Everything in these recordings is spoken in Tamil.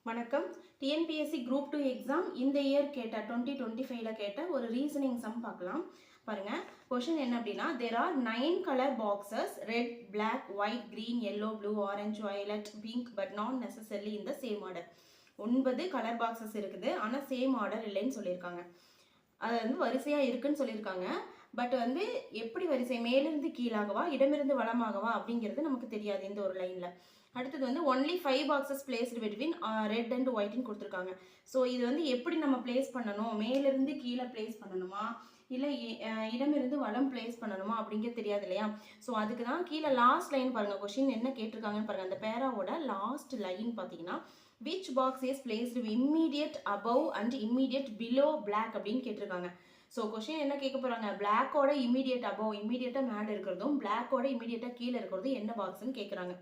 வணக்கம். டிஎன்பிஎஸ்சி குரூப் 2 எக்ஸாம் இந்த இயர் கேட்ட 2025ல கேட்ட ஒரு ரீசனிங் சம் பார்க்கலாம். பாருங்க. क्वेश्चन என்ன அப்படினா there are 9 color boxes red, black, white, green, yellow, blue, orange, violet, pink but not necessarily in the same order. 9 colour boxes இருக்குது. ஆனா சேம் ஆர்டர் இல்லைன்னு சொல்லியிருக்காங்க. அது வந்து வரிசையா இருக்குன்னு சொல்லியிருக்காங்க. பட் வந்து எப்படி வரிசை மேலிருந்து கீழாகவா இடமிருந்து வலமாகவா அப்படிங்கிறது நமக்கு தெரியாது இந்த ஒரு லைன்ல. அடுத்தது வந்து only 5 boxes placed between red and ஒயிட்னு கொடுத்துருக்காங்க. ஸோ இது வந்து எப்படி நம்ம பிளேஸ் பண்ணணும், மேலிருந்து கீழே பிளேஸ் பண்ணணுமா இல்லை இடமிருந்து வலம் பிளேஸ் பண்ணணுமா அப்படிங்கிறது தெரியாது இல்லையா. ஸோ அதுக்கு தான் கீழே லாஸ்ட் லைன் பாருங்கள். கொஸ்டின் என்ன கேட்டிருக்காங்கன்னு பாருங்கள். அந்த பேராவோட லாஸ்ட் லைன் பார்த்தீங்கன்னா which box is placed immediate above and immediate below black அப்படின்னு கேட்டிருக்காங்க. ஸோ கொஸ்டின் என்ன கேட்க போகிறாங்க, பிளாக்கோட இம்மீடியட் அபவ் இம்மீடியட்டாக மேலே இருக்கிறதும் பிளாக்கோட இம்மீடியட்டாக கீழே இருக்கிறதும் என்ன பாக்ஸ்ன்னு கேட்குறாங்க.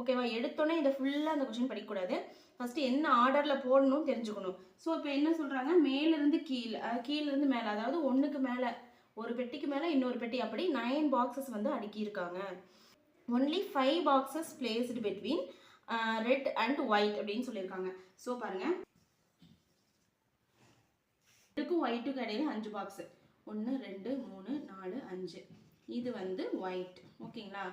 ஓகேவா, எடுத்தோன்னே இதை ஃபுல்லாக அந்த கொஸ்டின் படிக்கக்கூடாது. ஃபஸ்ட்டு என்ன ஆர்டரில் போடணும்னு தெரிஞ்சுக்கணும். ஸோ இப்போ என்ன சொல்கிறாங்க, மேலேருந்து கீழே கீழேருந்து மேலே, அதாவது ஒன்றுக்கு மேலே ஒரு பெட்டிக்கு மேலே இன்னொரு பெட்டி, அப்படி 9 பாக்ஸஸ் வந்து அடுக்கியிருக்காங்க. Only 5 boxes placed between red and white அப்படின்னு சொல்லியிருக்காங்க. ஸோ பாருங்கள், ரெட்டுக்கும் ஒயிட்டுக்கும் இடையில 5 பாக்ஸு, 1 2 3 4 5. இது வந்து ஒயிட். ஓகேங்களா,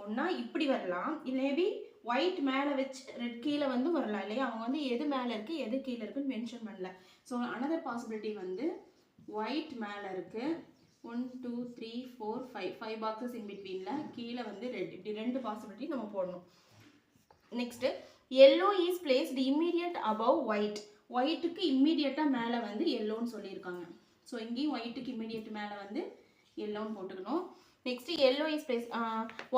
ஒன்றா இப்படி வரலாம், இல்லைவி ஒயிட் மேலே வச்சு ரெட் கீழே வந்து வரலாம் இல்லையா. அவங்க வந்து எது மேலே இருக்குது எது கீழே இருக்குன்னு மென்ஷன் பண்ணல. ஸோ அனதர் பாசிபிலிட்டி வந்து ஒயிட் மேலே இருக்குது, 1 2 3 4 5 பாக்ஸஸ் இன் பிட்வீனில், கீழே வந்து ரெட், இப்படி 2 பாசிபிலிட்டி நம்ம போடணும். Next yellow is placed immediate above white. ஒயிட்டுக்கு இம்மீடியட்டாக மேலே வந்து எல்லோன்னு சொல்லியிருக்காங்க. ஸோ இங்கேயும் ஒயிட்டுக்கு இம்மீடியட் மேலே வந்து எல்லோன்னு போட்டுக்கணும். Next yellow is place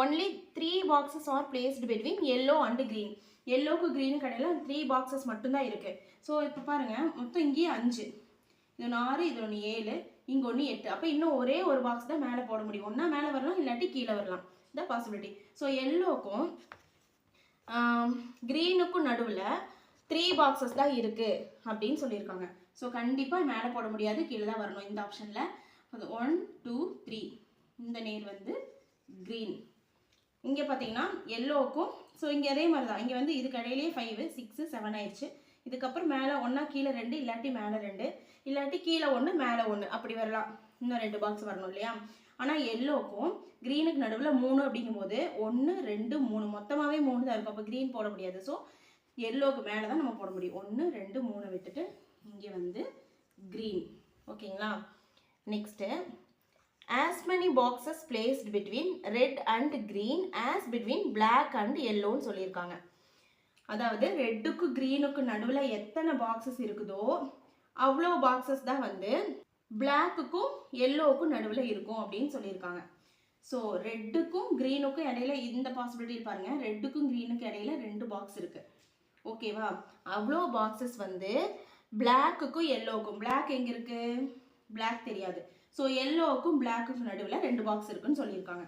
only 3 boxes are placed between yellow and green. எல்லோக்கு க்ரீனு கடையில் 3 பாக்ஸஸ் மட்டும்தான் இருக்குது. ஸோ இப்போ பாருங்கள், மொத்தம் இங்கேயே 5, இது 6, இது 1 7, இங்கே 1 8. அப்போ இன்னும் ஒரே ஒரு பாக்ஸ் தான் மேலே போட முடியும். ஒன்றா மேலே வரலாம், இல்லாட்டி கீழே வரலாம். இந்த பாசிபிலிட்டி. ஸோ எல்லோக்கும் க்ரீனுக்கும் நடுவில் 3 பாக்ஸஸ் தான் இருக்குது அப்படின்னு சொல்லியிருக்காங்க. ஸோ கண்டிப்பாக மேலே போட முடியாது, கீழே தான் வரணும் இந்த ஆப்ஷனில். அது 1 2 3, இந்த நேர் வந்து க்ரீன். இங்கே பார்த்தீங்கன்னா எல்லோவுக்கும், ஸோ இங்கே அதே மாதிரி தான், இங்கே வந்து இதுக்கு இடையிலேயே 5 6 7 ஆயிடுச்சு. இதுக்கப்புறம் மேலே ஒன்றா கீழே 2, இல்லாட்டி மேலே 2, இல்லாட்டி கீழே 1 மேலே 1, அப்படி வரலாம். இன்னும் 2 பாக்ஸ் வரணும் இல்லையா. ஆனால் எல்லோவுக்கும் க்ரீனுக்கு நடுவில் 3 அப்படிங்கும்போது 1 2 3, மொத்தமாகவே 3 தான் இருக்கும். அப்போ க்ரீன் போட முடியாது. ஸோ எல்லோவுக்கு மேலே தான் நம்ம போட முடியும். 1 2 3 விட்டுட்டு இங்கே வந்து க்ரீன். ஓகேங்களா. Next as many boxes placed between red and green as between black and yellow ன்னு சொல்லியிருக்காங்க. அதாவது ரெட்டுக்கு க்ரீனுக்கு நடுவில் எத்தனை பாக்ஸஸ் இருக்குதோ அவ்வளோ பாக்ஸஸ் தான் வந்து பிளாக்குக்கும் எல்லோவுக்கும் நடுவில் இருக்கும் அப்படின்னு சொல்லியிருக்காங்க. ஸோ ரெட்டுக்கும் க்ரீனுக்கும் இடையில இந்த பாசிபிலிட்டி பாருங்கள், ரெட்டுக்கும் க்ரீனுக்கும் இடையில 2 பாக்ஸ் இருக்குது. ஓகேவா, அவ்வளோ பாக்ஸஸ் வந்து பிளாக்குக்கும் எல்லோவுக்கும், பிளாக் எங்கே இருக்குது, பிளாக் தெரியாது. ஸோ எல்லோவுக்கும் பிளாக்குக்கும் நடுவில் 2 பாக்ஸ் இருக்குன்னு சொல்லியிருக்காங்க.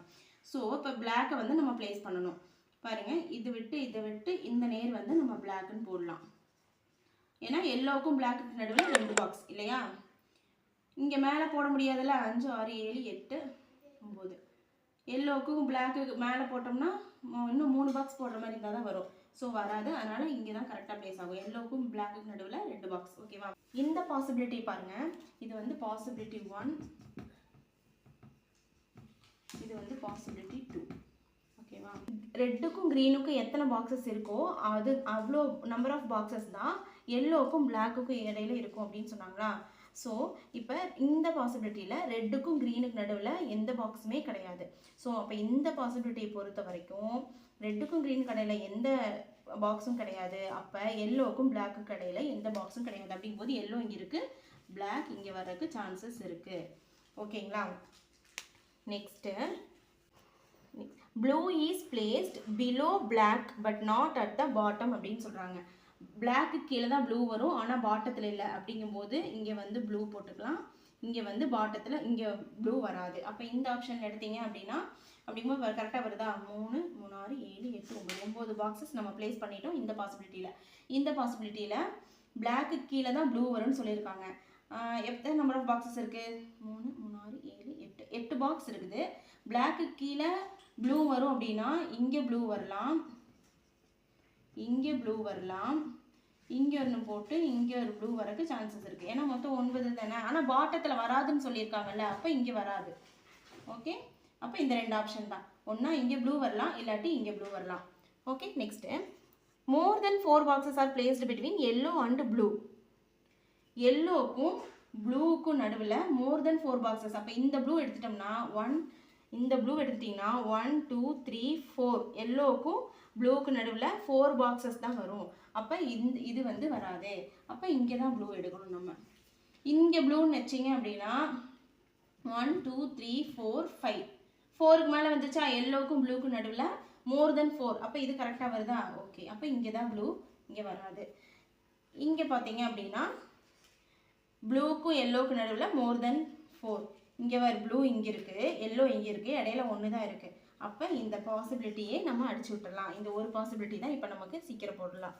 ஸோ இப்போ பிளாக்கை வந்து நம்ம பிளேஸ் பண்ணணும். பாருங்கள், இது விட்டு இதை விட்டு இந்த நேர் வந்து நம்ம பிளாக்குன்னு போடலாம். ஏன்னா எல்லோவுக்கும் பிளாக்குக்கு நடுவில் 2 பாக்ஸ் இல்லையா. இங்கே மேலே போட முடியாதுல்ல, 5 6 7 8 9. எல்லோவுக்கும் பிளாக்கு மேலே போட்டோம்னா இன்னும் 3 பாக்ஸ் போடுற மாதிரி இருந்தால் தான் வரும். ஸோ வராது, அதனால் இங்கே தான் கரெக்டாக பிளேஸ் ஆகும். எல்லோவுக்கும் பிளாக்குக்கு நடுவில் 2 பாக்ஸ். ஓகேவா, இந்த பாசிபிலிட்டி பாருங்கள், இது வந்து பாசிபிலிட்டி 1, இது வந்து பாசிபிலிட்டி 2. ஓகேவா, ரெட்டுக்கும் க்ரீனுக்கும் எத்தனை பாக்ஸஸ் இருக்கோ அது அவ்வளோ நம்பர் ஆஃப் பாக்ஸஸ் தான் எல்லோவுக்கும் பிளாக்குக்கும் இடையில இருக்கும் அப்படின்னு சொன்னாங்களா. ஸோ இப்போ இந்த பாசிபிலிட்டியில் ரெட்டுக்கும் க்ரீனுக்கு நடுவில் எந்த பாக்ஸுமே கிடையாது. ஸோ அப்போ இந்த பாசிபிலிட்டியை பொறுத்த வரைக்கும் ரெட்டுக்கும் க்ரீனுக்கு இடையில எந்த பாக்ஸும் கிடையாது. அப்போ எல்லோவுக்கும் பிளாக்குக்கு இடையில எந்த பாக்ஸும் கிடையாது. அப்படிங்கும்போது எல்லோ இங்கே இருக்குது, பிளாக் இங்கே வர்றதுக்கு சான்சஸ் இருக்குது. ஓகேங்களா. Next blue is placed below black but not at the bottom அப்படின்னு சொல்கிறாங்க. பிளாக்கு கீழே தான் ப்ளூ வரும், ஆனால் பாட்டத்தில் இல்லை. அப்படிங்கும்போது இங்கே வந்து ப்ளூ போட்டுக்கலாம், இங்கே வந்து பாட்டத்தில் இங்கே ப்ளூ வராது. அப்போ இந்த ஆப்ஷன் எடுத்தீங்க அப்படின்னா அப்படிங்கும்போது கரெக்டாக வருதா. 3 3 6 7 8 9 பாக்ஸஸ் நம்ம பிளேஸ் பண்ணிட்டோம் இந்த பாசிபிலிட்டியில். இந்த பாசிபிலிட்டியில் பிளாக்கு கீழே தான் ப்ளூ வரும்னு சொல்லியிருக்காங்க. எத்தனை நம்பர் ஆஃப் பாக்ஸஸ் இருக்குது, 3 3 6 7 8 பாக்ஸ் இருக்குது. பிளாக்கு கீழே ப்ளூ வரும் அப்படின்னா இங்கே ப்ளூ வரலாம், இங்கே ப்ளூ வரலாம், இங்கே ஒன்று போட்டு இங்கே ஒரு ப்ளூ வரக்கு சான்சஸ் இருக்குது. ஏன்னா மொத்தம் 9 தானே. ஆனால் பாட்டத்தில் வராதுன்னு சொல்லியிருக்காங்கல்ல, அப்போ இங்கே வராது. ஓகே, அப்போ இந்த 2 ஆப்ஷன் தான். ஒன்றா இங்கே ப்ளூ வரலாம், இல்லாட்டி இங்கே ப்ளூ வரலாம். Okay, next more than 4 boxes are placed between yellow and blue. எல்லோக்கும் ப்ளூவுக்கும் நடுவில் மோர் தென் 4 பாக்ஸஸ். அப்போ இந்த ப்ளூ எடுத்துட்டோம்னா இந்த ப்ளூ எடுத்துட்டிங்கன்னா 1 2 3 4 எல்லோவுக்கும் ப்ளூவுக்கு நடுவில் 4 பாக்ஸஸ் தான் வரும். அப்போ இது வந்து வராது. அப்போ இங்கே தான் ப்ளூ எடுக்கணும் நம்ம. இங்கே ப்ளூன்னு வச்சிங்க அப்படின்னா 1 2 3 4 5 4க்கு மேலே வந்துச்சா, எல்லோவுக்கும் ப்ளூவுக்கும் நடுவில் மோர் தென் 4. அப்போ இது கரெக்டாக வருதா? ஓகே, அப்போ இங்கே தான் ப்ளூ, இங்கே வராது. இங்கே பார்த்தீங்க அப்படின்னா ப்ளூவுக்கும் எல்லோவுக்கு நடுவில் மோர் தென் 4. இங்கே வர ப்ளூ இங்கே இருக்குது, எல்லோ இங்கே இருக்குது, இடையில 1 தான் இருக்குது. அப்போ இந்த பாசிபிலிட்டியே நம்ம அடிச்சு விட்டுடலாம். இந்த ஒரு பாசிபிலிட்டி தான் இப்போ நமக்கு சீக்கிரம் போடலாம்.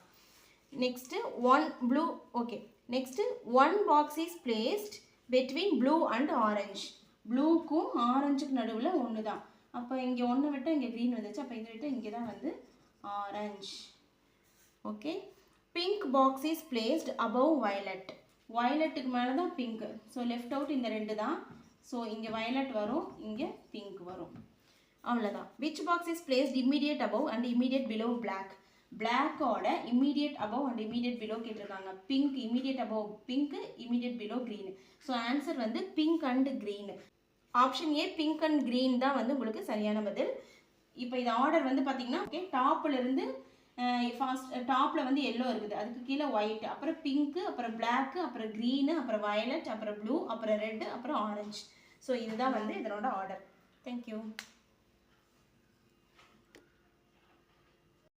Next 1 blue. Okay, next 1 box is placed between blue and orange. ப்ளூக்கும் ஆரஞ்சுக்கு நடுவில் 1 தான். அப்போ இங்கே 1 விட்டால் இங்கே க்ரீன் வந்துச்சு. அப்போ இதை விட்டால் இங்கே தான் வந்து orange. Okay, pink box is placed above violet. வயலட்டுக்கு மேலே தான் பிங்க்கு. ஸோ லெஃப்ட் அவுட் இந்த 2 தான். ஸோ இங்கே வயலட் வரும், இங்கே பிங்க் வரும். அவ்வளோதான். Which box is placed immediate above and immediate below black. பிளாக்கோட immediate above and immediate below கேட்டிருக்காங்க. Pink immediate above pink, immediate below green. So answer வந்து pink and green. Option A pink and green தான் வந்து உங்களுக்கு சரியான பதில். இப்போ இது ஆர்டர் வந்து பார்த்தீங்கன்னா, ஓகே, டாப்பிலிருந்து ஃபர்ஸ்ட் டாப்பில் வந்து எல்லோ இருக்குது, அதுக்கு கீழே ஒயிட், அப்புறம் பிங்க்கு, அப்புறம் பிளாக்கு, அப்புறம் க்ரீனு, அப்புறம் வயலட், அப்புறம் ப்ளூ, அப்புறம் ரெட்டு, அப்புறம் ஆரஞ்சு. ஸோ இதுதான் வந்து இதனோட ஆர்டர். தேங்க்யூ.